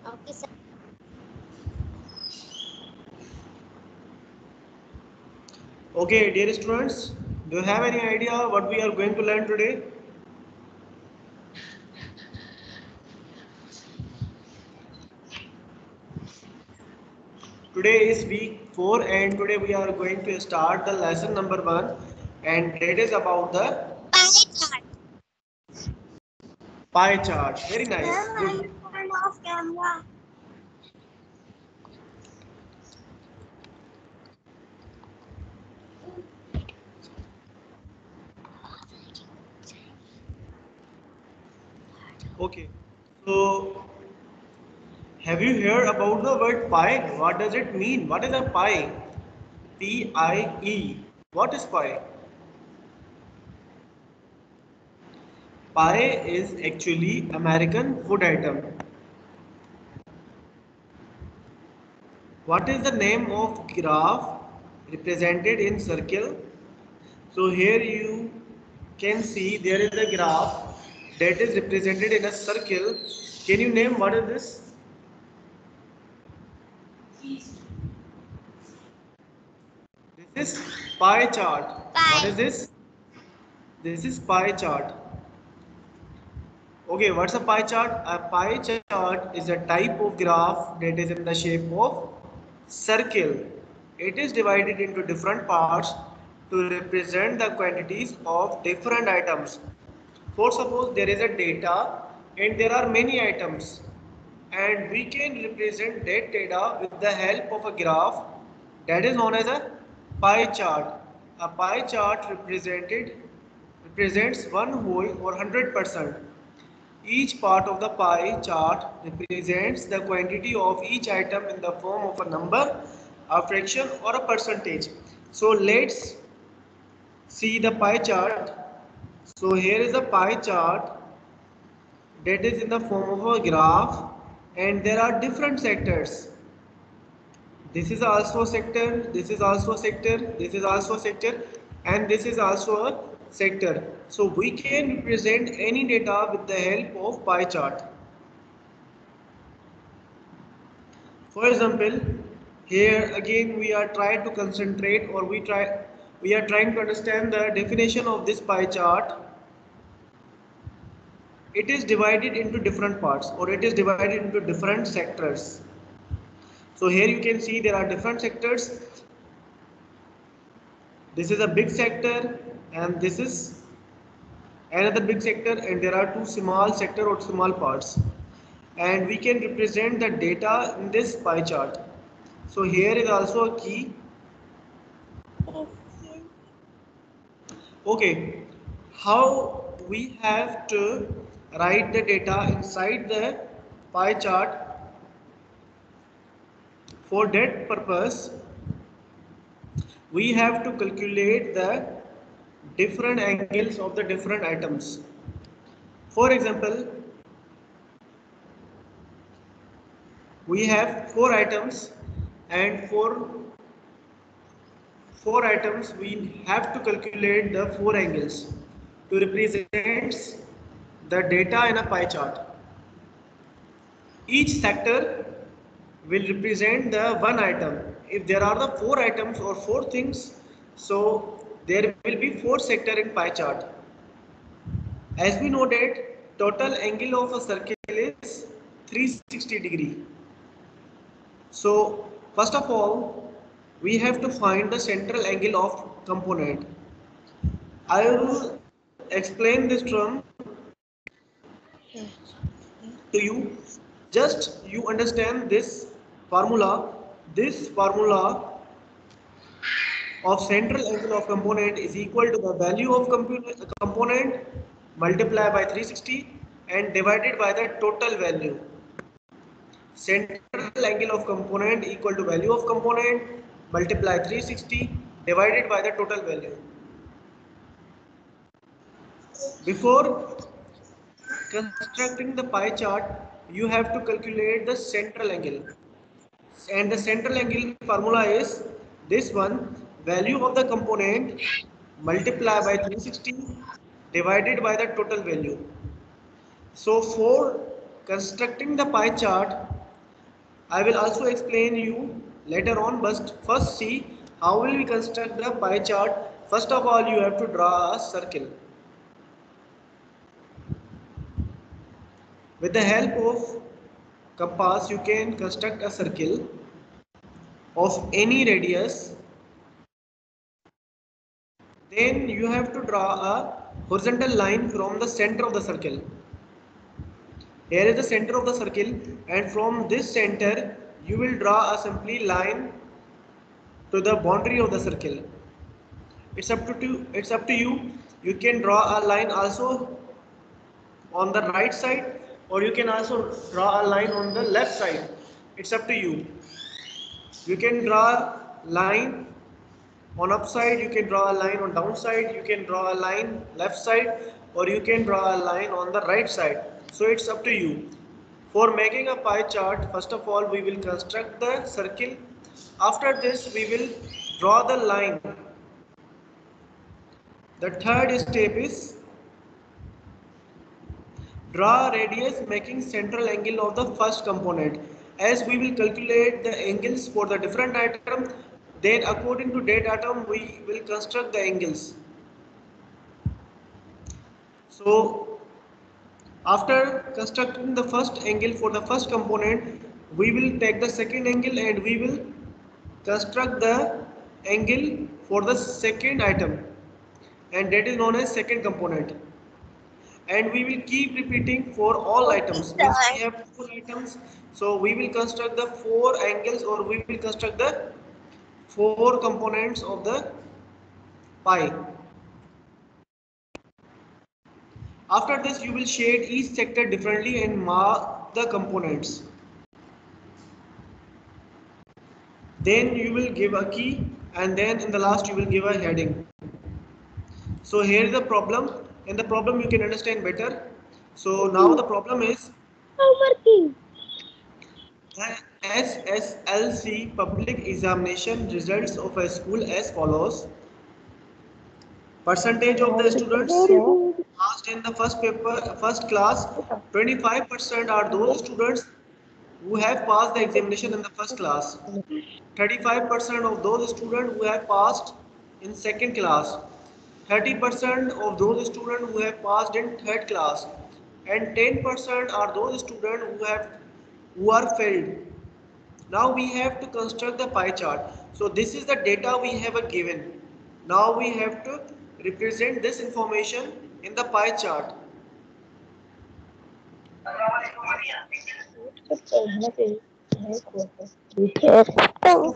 Okay, sir. Okay, dear students, do you have any idea what we are going to learn today? Today is week 4 and today we are going to start the lesson number 1 and it is about the Pie chart. pie chart. Very nice. Ma'am, I Good. turned off camera. Okay. So, have you heard about the word pie? What does it mean? What is a pie? P-I-E. What is pie? Pie is actually American food item. What is the name of graph represented in circle? So here you can see there is a graph that is represented in a circle. Can you name what is this? This is pie chart. What is Pie. this? This is pie chart. Okay, what's a pie chart? A pie chart is a type of graph that is in the shape of circle. It is divided into different parts to represent the quantities of different items. For suppose there is a data and there are many items and we can represent that data with the help of a graph that is known as a pie chart. A pie chart represents one whole or 100%. Each part of the pie chart represents the quantity of each item in the form of a number, a fraction or a percentage. So let's see the pie chart. So here is a pie chart that is in the form of a graph and there are different sectors. This is also a sector, this is also a sector, this is also a sector and this is also a sector. So we can represent any data with the help of pie chart. For example, here again we are trying to concentrate or we are trying to understand the definition of this pie chart. It is divided into different parts or it is divided into different sectors. So here you can see there are different sectors. This is a big sector and this is another big sector and there are two small sector or small parts. And we can represent the data in this pie chart. So here is also a key. Okay, how we have to write the data inside the pie chart. For that purpose, we have to calculate the different angles of the different items. For example, we have four items and for four items we have to calculate the four angles to represent the data in a pie chart. Each sector will represent the one item. If there are the four items or four things, so there will be four sector in pie chart. As we know that total angle of a circle is 360 degree. So first of all, we have to find the central angle of component. I will explain this term to you. Just you understand this formula. This formula of central angle of component is equal to the value of component multiplied by 360 and divided by the total value. Central angle of component equal to value of component multiply 360 divided by the total value. Before constructing the pie chart, you have to calculate the central angle. And the central angle formula is this one, value of the component multiply by 360 divided by the total value. So for constructing the pie chart, I will also explain you later on, but first see how will we construct the pie chart. First of all, you have to draw a circle. With the help of compass, you can construct a circle of any radius. Then you have to draw a horizontal line from the center of the circle. Here is the center of the circle, and from this center you will draw a simply line to the boundary of the circle. It's up to you. You can draw a line also on the right side, or you can also draw a line on the left side. It's up to you. You can draw line on upside, you can draw a line on downside, you can draw a line left side, or you can draw a line on the right side. So it's up to you. For making a pie chart, first of all we will construct the circle. After this we will draw the line. The third step is draw a radius making central angle of the first component. As we will calculate the angles for the different item, then according to that item we will construct the angles. So after constructing the first angle for the first component, we will take the second angle and we will construct the angle for the second item, and that is known as second component. And we will keep repeating for all items. Means we have 4 items, so we will construct the 4 angles, or we will construct the 4 components of the pie. After this you will shade each sector differently and mark the components. Then you will give a key, and then in the last you will give a heading. So here is the problem. In the problem you can understand better. So now the problem is the SSLC public examination results of a school as follows. Percentage of the students passed in the first class, 25% are those students who have passed the examination in the first class. 35% of those students who have passed in second class. 30% of those students who have passed in third class, and 10% are those students who are failed. Now we have to construct the pie chart. So this is the data we have given. Now we have to represent this information in the pie chart. First of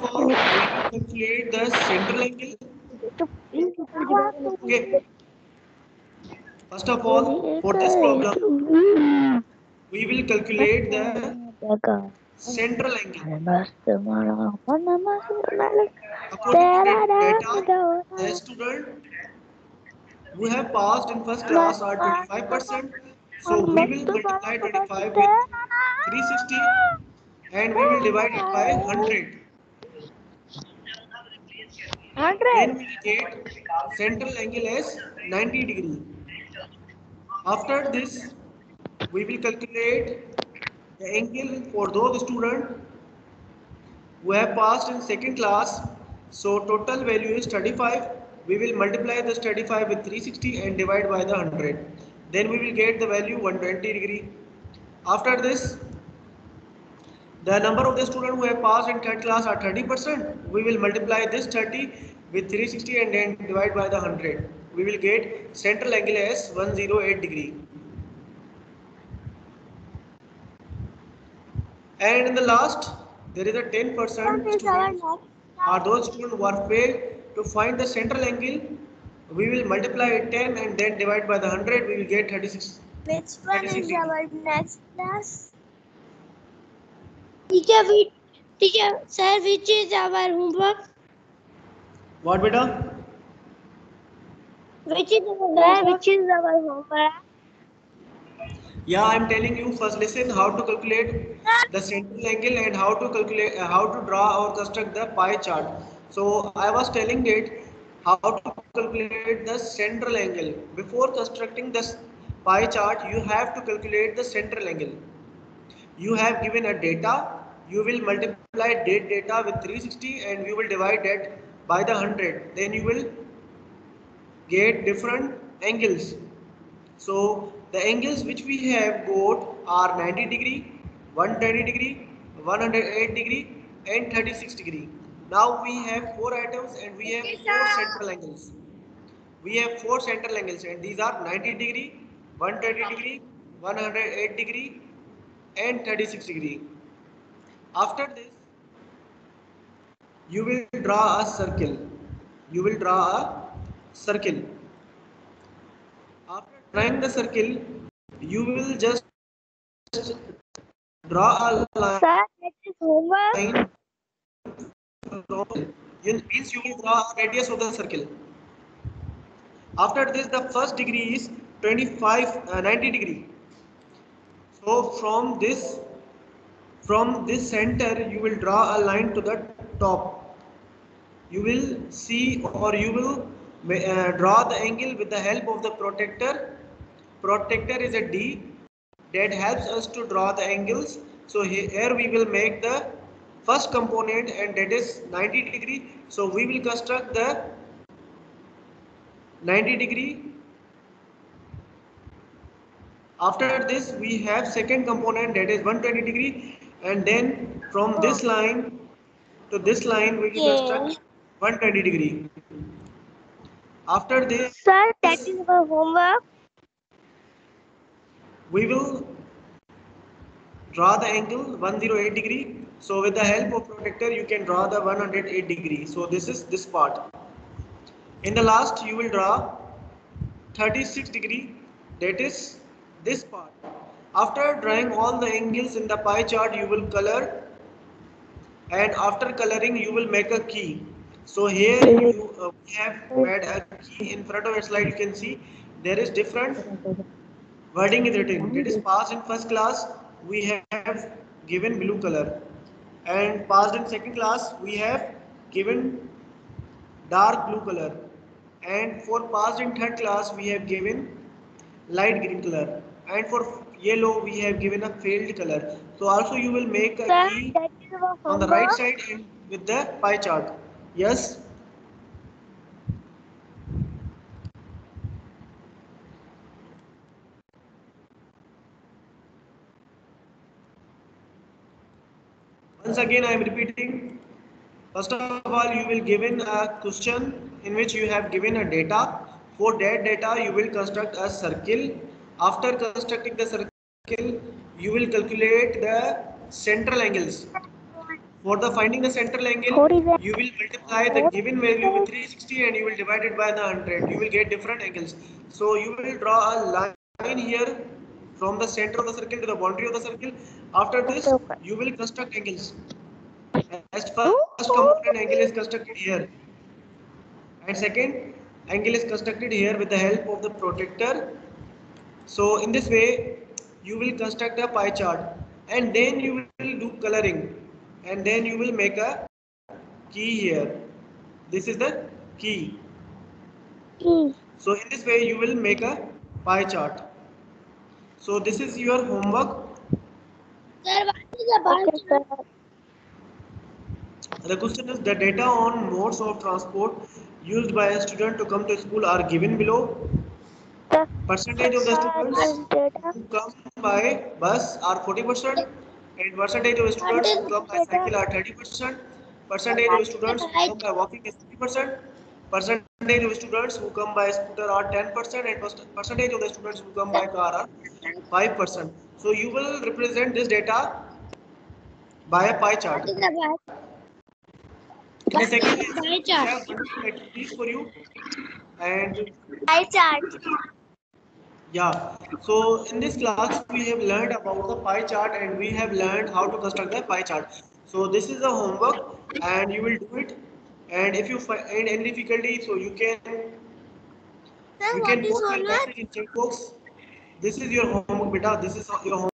all, we will calculate the central angle. Okay. First of all, for this problem, we will calculate the central angle. According to data, the student who have passed in first class are 25%. So we will multiply 25 with 360 and we will divide it by 100. Then we will get central angle as 90 degree. After this, we will calculate the angle for those students who have passed in second class. So total value is 35. We will multiply this 35 with 360 and divide by the 100. Then we will get the value 120 degree. After this, the number of the students who have passed in third class are 30%. We will multiply this 30 with 360 and then divide by the 100. We will get central angle as 108 degree. And in the last, there is a 10% students are those students who are failed. To find the central angle, we will multiply 10 and then divide by the 100. We will get 36. Which one is our next class? Teacher, sir, which is our homework? What, beta? Which is our homework? Yeah, I am telling you. First, listen how to calculate the central angle and how to calculate, how to draw or construct the pie chart. So I was telling that how to calculate the central angle. Before constructing this pie chart, you have to calculate the central angle. You have given a data you will multiply that data with 360 and you will divide that by the 100. Then you will get different angles. So the angles which we have got are 90 degree, 120 degree, 108 degree and 36 degree. Now we have 4 items and we have 4 central angles. We have 4 central angles and these are 90 degree, 120 degree, 108 degree and 36 degree. After this, you will draw a circle. You will draw a circle. After drawing the circle, you will just draw a line. Sir, that is homework. Means you will draw a radius of the circle. After this, the first degree is 90 degree. So from this center, you will draw a line to the top. You will see or you will draw the angle with the help of the protractor. Protractor is a D that helps us to draw the angles. So here we will make the first component and that is 90 degree. So we will construct the 90 degree. After this we have second component that is 120 degree and then from this line to this line we will construct 120 degree. After this, Sir, that is our homework. we will draw the angle 108 degree. So with the help of protractor you can draw the 108 degree. So this is this part. In the last you will draw 36 degree, that is this part. After drawing all the angles in the pie chart you will color and after coloring you will make a key. So here we have made a key in front of a slide. You can see there is different wording is written. That is passed in first class we have given blue color and passed in second class we have given dark blue color and for passed in third class we have given light green color and for yellow we have given a failed color. So also you will make a Sir, key that is our on the right homework. side and with the pie chart. Yes. Once again I am repeating. First of all, you will given a question in which you have given a data. For that data, you will construct a circle. After constructing the circle, you will calculate the central angles. For the finding the central angle, you will multiply the given value with 360 and you will divide it by the 100. You will get different angles. So you will draw a line here from the center of the circle to the boundary of the circle. After this, you will construct angles. As first component angle is constructed here and second angle is constructed here with the help of the protractor. So in this way you will construct a pie chart and then you will do coloring and then you will make a key here. This is the key. So in this way you will make a pie chart. So this is your homework. Sir, what is the pie chart? The question is the data on modes of transport used by a student to come to school are given below. Percentage of the students who come by bus are 40% and percentage of students who come by cycle are 30%. Percentage of students who come by walking is 50%. Percentage of students who come by scooter are 10% and percentage of the students who come by car are 5%. So you will represent this data by a pie chart. In the second lesson, we have wonderful activities for you and Pie chart. yeah. So in this class we have learned about the pie chart and we have learned how to construct the pie chart. So this is the homework and you will do it. And if you find any difficulty, so you can Sir, post what is your homework? message in chat box. This is your homework, beta. This is your homework.